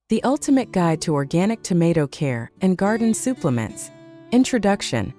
The ultimate guide to organic tomato care and garden supplements. Introduction.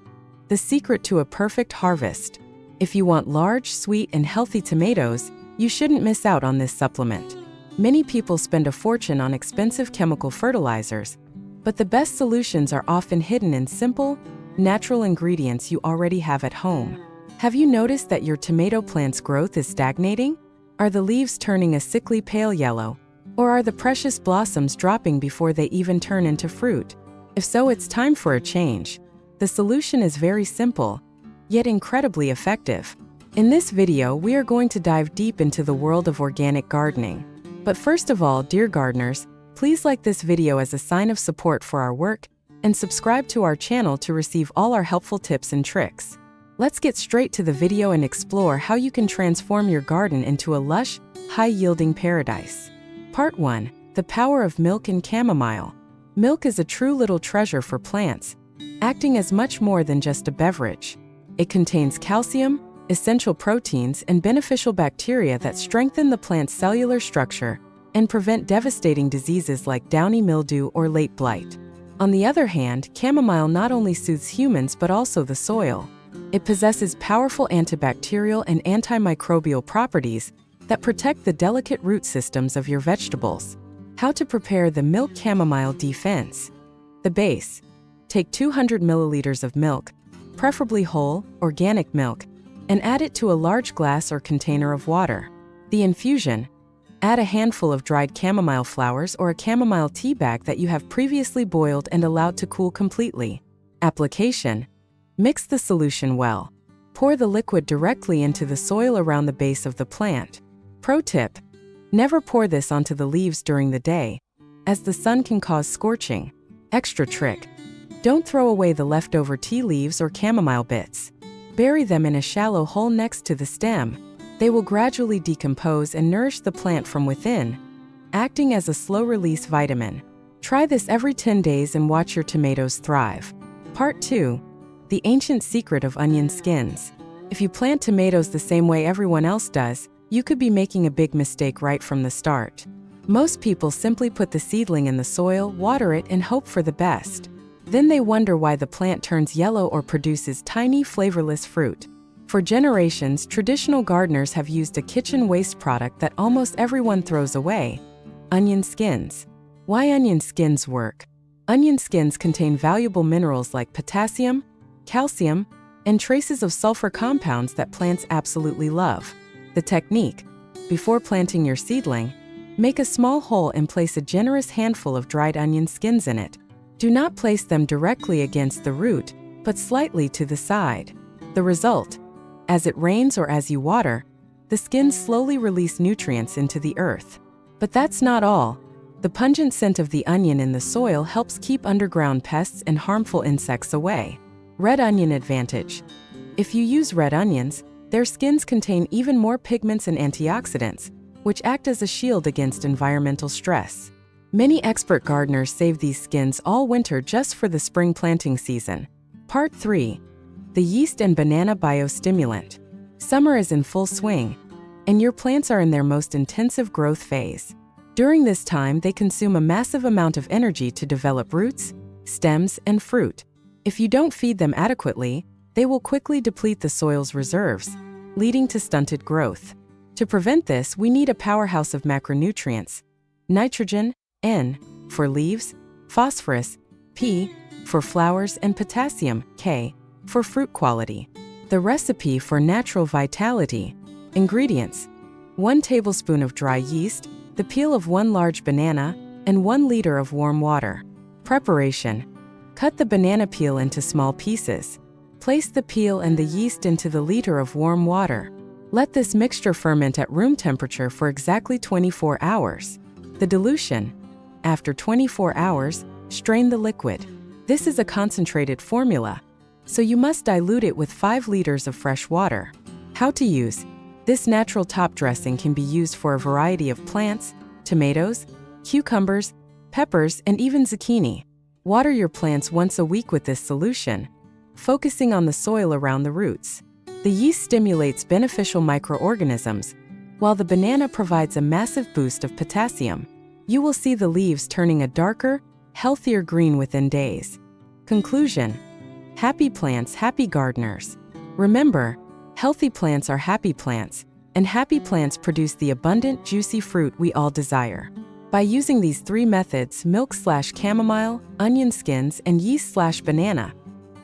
The secret to a perfect harvest. If you want large, sweet, and healthy tomatoes, you shouldn't miss out on this supplement. Many people spend a fortune on expensive chemical fertilizers, but the best solutions are often hidden in simple, natural ingredients you already have at home. Have you noticed that your tomato plant's growth is stagnating? Are the leaves turning a sickly pale yellow? Or are the precious blossoms dropping before they even turn into fruit? If so, it's time for a change. The solution is very simple, yet incredibly effective. In this video, we are going to dive deep into the world of organic gardening. But first of all, dear gardeners, please like this video as a sign of support for our work and subscribe to our channel to receive all our helpful tips and tricks. Let's get straight to the video and explore how you can transform your garden into a lush, high-yielding paradise. Part 1. The power of milk and chamomile. Milk is a true little treasure for plants, acting as much more than just a beverage. It contains calcium, essential proteins, and beneficial bacteria that strengthen the plant's cellular structure and prevent devastating diseases like downy mildew or late blight. On the other hand, chamomile not only soothes humans but also the soil. It possesses powerful antibacterial and antimicrobial properties that protect the delicate root systems of your vegetables. How to prepare the milk chamomile defense. The base. Take 200 milliliters of milk, preferably whole, organic milk, and add it to a large glass or container of water. The infusion. Add a handful of dried chamomile flowers or a chamomile tea bag that you have previously boiled and allowed to cool completely. Application. Mix the solution well. Pour the liquid directly into the soil around the base of the plant. Pro tip. Never pour this onto the leaves during the day, as the sun can cause scorching. Extra trick. Don't throw away the leftover tea leaves or chamomile bits. Bury them in a shallow hole next to the stem. They will gradually decompose and nourish the plant from within, acting as a slow-release vitamin. Try this every 10 days and watch your tomatoes thrive. Part 2. The ancient secret of onion skins. If you plant tomatoes the same way everyone else does, you could be making a big mistake right from the start. Most people simply put the seedling in the soil, water it, and hope for the best. Then they wonder why the plant turns yellow or produces tiny, flavorless fruit. For generations, traditional gardeners have used a kitchen waste product that almost everyone throws away: onion skins. Why onion skins work? Onion skins contain valuable minerals like potassium, calcium, and traces of sulfur compounds that plants absolutely love. The technique. Before planting your seedling, make a small hole and place a generous handful of dried onion skins in it. Do not place them directly against the root, but slightly to the side. The result. As it rains or as you water, the skins slowly release nutrients into the earth. But that's not all. The pungent scent of the onion in the soil helps keep underground pests and harmful insects away. Red onion advantage. If you use red onions, their skins contain even more pigments and antioxidants, which act as a shield against environmental stress. Many expert gardeners save these skins all winter just for the spring planting season. Part 3. The yeast and banana biostimulant. Summer is in full swing, and your plants are in their most intensive growth phase. During this time, they consume a massive amount of energy to develop roots, stems, and fruit. If you don't feed them adequately, they will quickly deplete the soil's reserves, leading to stunted growth. To prevent this, we need a powerhouse of macronutrients: nitrogen, N, for leaves, phosphorus, P, for flowers, and potassium, K, for fruit quality. The recipe for natural vitality. Ingredients: 1 tablespoon of dry yeast, the peel of 1 large banana, and 1 liter of warm water. Preparation. Cut the banana peel into small pieces. Place the peel and the yeast into the liter of warm water. Let this mixture ferment at room temperature for exactly 24 hours. The dilution. After 24 hours, strain the liquid. This is a concentrated formula, so you must dilute it with 5 liters of fresh water. How to use. This natural top dressing can be used for a variety of plants: tomatoes, cucumbers, peppers, and even zucchini. Water your plants once a week with this solution, focusing on the soil around the roots. The yeast stimulates beneficial microorganisms, while the banana provides a massive boost of potassium. You will see the leaves turning a darker, healthier green within days. Conclusion: happy plants, happy gardeners. Remember, healthy plants are happy plants, and happy plants produce the abundant, juicy fruit we all desire. By using these 3 methods, milk/chamomile, onion skins, and yeast/banana,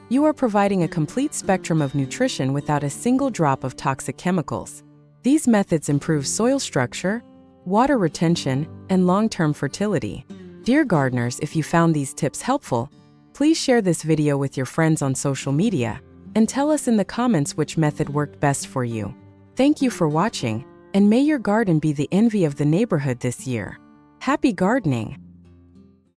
you are providing a complete spectrum of nutrition without a single drop of toxic chemicals. These methods improve soil structure, water retention, and long-term fertility. Dear gardeners, if you found these tips helpful, please share this video with your friends on social media and tell us in the comments which method worked best for you. Thank you for watching, and may your garden be the envy of the neighborhood this year. Happy gardening!